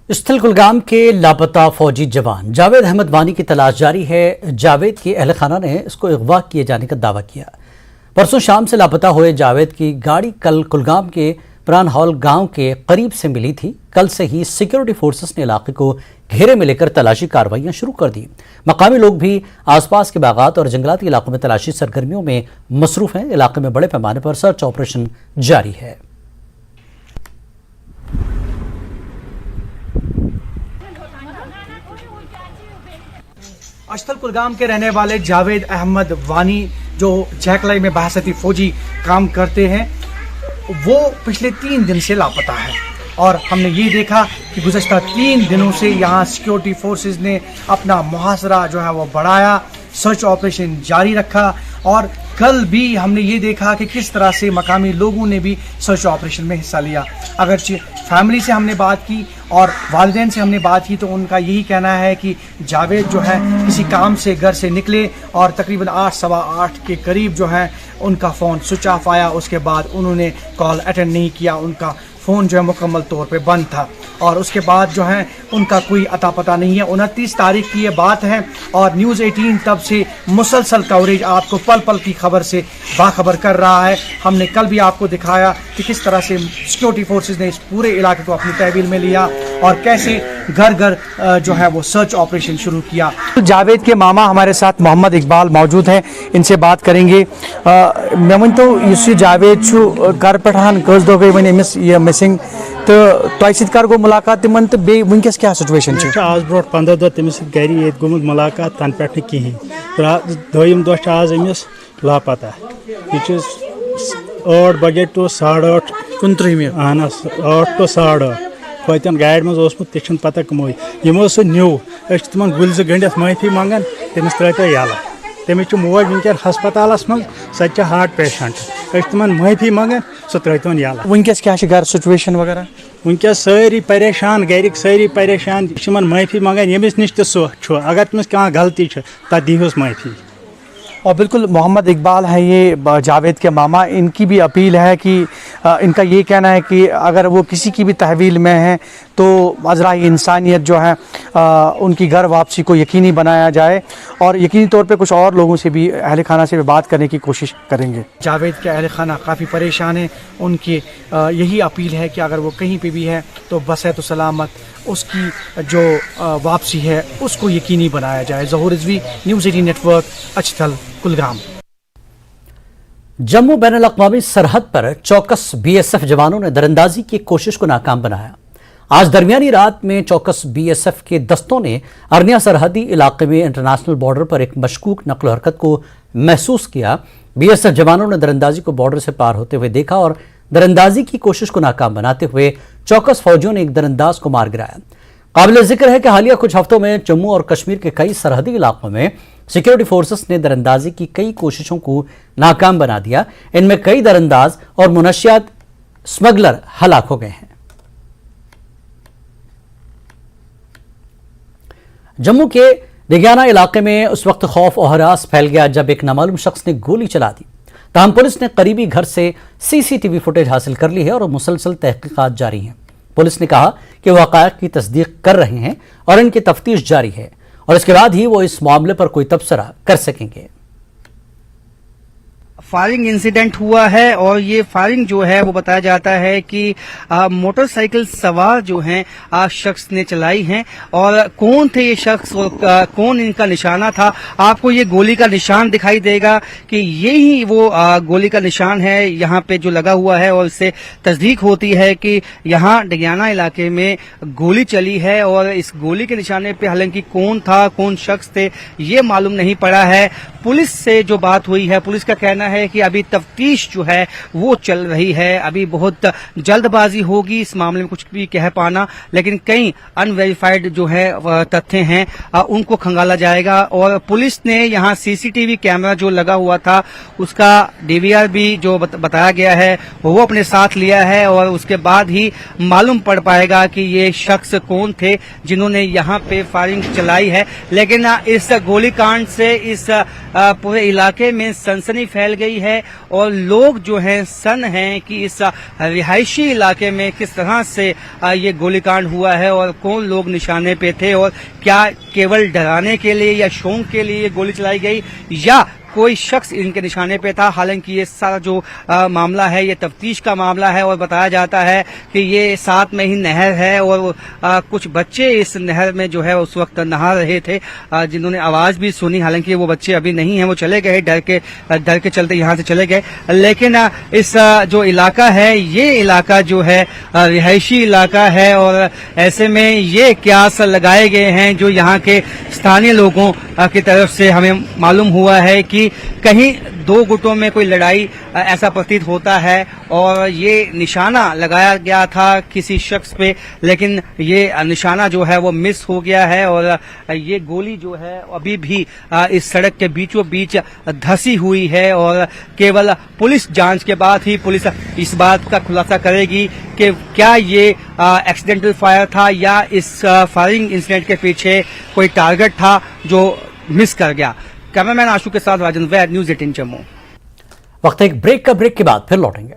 स्थल कुलगाम के लापता फौजी जवान जावेद अहमद वानी की तलाश जारी है। जावेद के अहल खाना ने इसको अगवा किए जाने का दावा किया। परसों शाम से लापता हुए जावेद की गाड़ी कल कुलगाम के प्रान हॉल गांव के करीब से मिली थी। कल से ही सिक्योरिटी फोर्सेस ने इलाके को घेरे में लेकर तलाशी कार्रवाइयां शुरू कर दी। मकामी लोग भी आसपास के बागात और जंगलाती इलाकों में तलाशी सरगर्मियों में मसरूफ हैं। इलाके में बड़े पैमाने पर सर्च ऑपरेशन जारी है। अश्तल कुलगाम के रहने वाले जावेद अहमद वानी जो जैकलाई में बहसती फौजी काम करते हैं, वो पिछले 3 दिन से लापता है। और हमने ये देखा कि गुज़श्ता 3 दिनों से यहाँ सिक्योरिटी फोर्सेस ने अपना मुहासरा जो है वो बढ़ाया, सर्च ऑपरेशन जारी रखा। और कल भी हमने ये देखा कि किस तरह से मकामी लोगों ने भी सर्च ऑपरेशन में हिस्सा लिया। अगर फैमिली से हमने बात की और वालिदैन से हमने बात की तो उनका यही कहना है कि जावेद जो है किसी काम से घर से निकले और तकरीबन 8 सवा 8 के करीब जो है उनका फ़ोन स्विच ऑफ आया। उसके बाद उन्होंने कॉल अटेंड नहीं किया, उनका फ़ोन जो है मुकम्मल तौर पे बंद था और उसके बाद जो है उनका कोई अता पता नहीं है। 29 तारीख की ये बात है और न्यूज़ 18 तब से मुसलसल कवरेज आपको पल पल की खबर से बाखबर कर रहा है। हमने कल भी आपको दिखाया कि किस तरह से सिक्योरिटी फोर्सेस ने इस पूरे इलाके को अपनी तहवील में लिया और कैसे घर घर जो है वो सर्च ऑपरेशन शुरू किया। जावेद के मामा हमारे साथ मोहम्मद इकबाल मौजूद हैं, इनसे बात करेंगे। मैं वन तो इस जावेद घर पे कस दो गई वन अमिस ये मिसिंग तो तोह सत कर गो मुलाकात तिमन तो बे वनकस क्या सिचुएशन छ? आज ब्रोट 15 दह तमिस गरी ये गोमुत मुलाकात तन पे कहीं दोम दह आज अमिस लापता। यह 8 बजे टू 8:30 29 अहन 8 to 8:30 कतन गाड़ मज तह पता कमो यमो सह न्यू तिम गुल गंडित माफी मंगान तमिस त्रो यल। तमिस मोज वनकन हस्पताल मज सह हार्ट पेशेंट तिम माफी मंगान सह त्रो यल। वनकस क्या घर सिचुएशन वगैरह वनकस सारी परेशान गरिक सारी परेशान माफी मंगान यमिस निश सह अगर तमिस कह गलती तथ दीहूस माफी। और बिल्कुल मोहम्मद इकबाल है ये जावेद के मामा, इनकी भी अपील है कि इनका ये कहना है कि अगर वो किसी की भी तहवील में हैं तो अज़राए इंसानियत जो है उनकी घर वापसी को यकीनी बनाया जाए और यकीनी तौर पे कुछ और लोगों से भी अहल खाना से भी बात करने की कोशिश करेंगे। जावेद के अहल खाना काफ़ी परेशान हैं, उनकी यही अपील है कि अगर वो कहीं पे भी है तो बसैत सलामत उसकी जो वापसी है उसको यकीनी बनाया जाए। ज़हूर रिजवी, न्यूज़ 18 नेटवर्क, अछतल कुलगाम। जम्मू बैनुल अक़वामी सरहद पर चौकस BSF जवानों ने दरअंदाजी की कोशिश को नाकाम बनाया। आज दरमियानी रात में चौकस BSF के दस्तों ने अरनिया सरहदी इलाके में इंटरनेशनल बॉर्डर पर एक मशकूक नकल हरकत को महसूस किया। BSF जवानों ने दरअंदाजी को बॉर्डर से पार होते हुए देखा और दरअंदाजी की कोशिश को नाकाम बनाते हुए चौकस फौजियों ने एक दरअंदाज को मार गिराया। काबिल जिक्र है कि हालिया कुछ हफ्तों में जम्मू और कश्मीर के कई सरहदी इलाकों में सिक्योरिटी फोर्सेस ने दरअंदाजी की कई कोशिशों को नाकाम बना दिया। इनमें कई दरअंदाज और मुनशियात स्मगलर हलाक हो गए हैं। जम्मू के दिग्याना इलाके में उस वक्त खौफ और हरास फैल गया जब एक नामालूम शख्स ने गोली चला दी। ताहम पुलिस ने करीबी घर से CCTV फुटेज हासिल कर ली है और मुसलसल तहकीकात जारी हैं। पुलिस ने कहा कि वो हक़ाइक़ की तस्दीक कर रहे हैं और इनकी तफ्तीश जारी है और इसके बाद ही वो इस मामले पर कोई तबसरा कर सकेंगे। फायरिंग इंसिडेंट हुआ है और ये फायरिंग जो है वो बताया जाता है कि मोटरसाइकिल सवार जो हैं शख्स ने चलाई हैं। और कौन थे ये शख्स और कौन इनका निशाना था, आपको ये गोली का निशान दिखाई देगा कि यही वो गोली का निशान है यहाँ पे जो लगा हुआ है और इससे तस्दीक होती है कि यहाँ डिग्याना इलाके में गोली चली है। और इस गोली के निशाने पे हालांकि कौन था, कौन शख्स थे, ये मालूम नहीं पड़ा है। पुलिस से जो बात हुई है, पुलिस का कहना है कि अभी तफ्तीश जो है वो चल रही है। अभी बहुत जल्दबाजी होगी इस मामले में कुछ भी कह पाना, लेकिन कई अनवेरिफाइड जो है तथ्य हैं उनको खंगाला जाएगा। और पुलिस ने यहाँ CCTV कैमरा जो लगा हुआ था उसका DVR भी जो बताया गया है वो अपने साथ लिया है और उसके बाद ही मालूम पड़ पाएगा कि ये शख्स कौन थे जिन्होंने यहाँ पे फायरिंग चलाई है। लेकिन इस गोलीकांड से, इस पूरे इलाके में सनसनी फैल गई है और लोग जो हैं सन हैं कि इस रिहायशी इलाके में किस तरह से ये गोलीकांड हुआ है और कौन लोग निशाने पे थे और क्या केवल डराने के लिए या शौक के लिए ये गोली चलाई गई या कोई शख्स इनके निशाने पे था। हालांकि ये सारा जो मामला है ये तफ्तीश का मामला है और बताया जाता है कि ये साथ में ही नहर है और कुछ बच्चे इस नहर में जो है उस वक्त नहा रहे थे जिन्होंने आवाज भी सुनी। हालांकि वो बच्चे अभी नहीं हैं, वो चले गए डर के चलते यहाँ से चले गए। लेकिन इस जो इलाका है ये इलाका जो है रिहायशी इलाका है और ऐसे में ये क्यास लगाए गए हैं जो यहाँ के स्थानीय लोगों की तरफ से हमें मालूम हुआ है कि कहीं दो गुटों में कोई लड़ाई ऐसा प्रतीत होता है और ये निशाना लगाया गया था किसी शख्स पे, लेकिन ये निशाना जो है वो मिस हो गया है और ये गोली जो है अभी भी इस सड़क के बीचों बीच धंसी हुई है और केवल पुलिस जांच के बाद ही पुलिस इस बात का खुलासा करेगी कि क्या ये एक्सीडेंटल फायर था या इस फायरिंग इंसिडेंट के पीछे कोई टारगेट था जो मिस कर गया। कैमरामैन आशु के साथ राजन वैद, न्यूज़ 18 जम्मू। वक्त एक ब्रेक के बाद फिर लौटेंगे।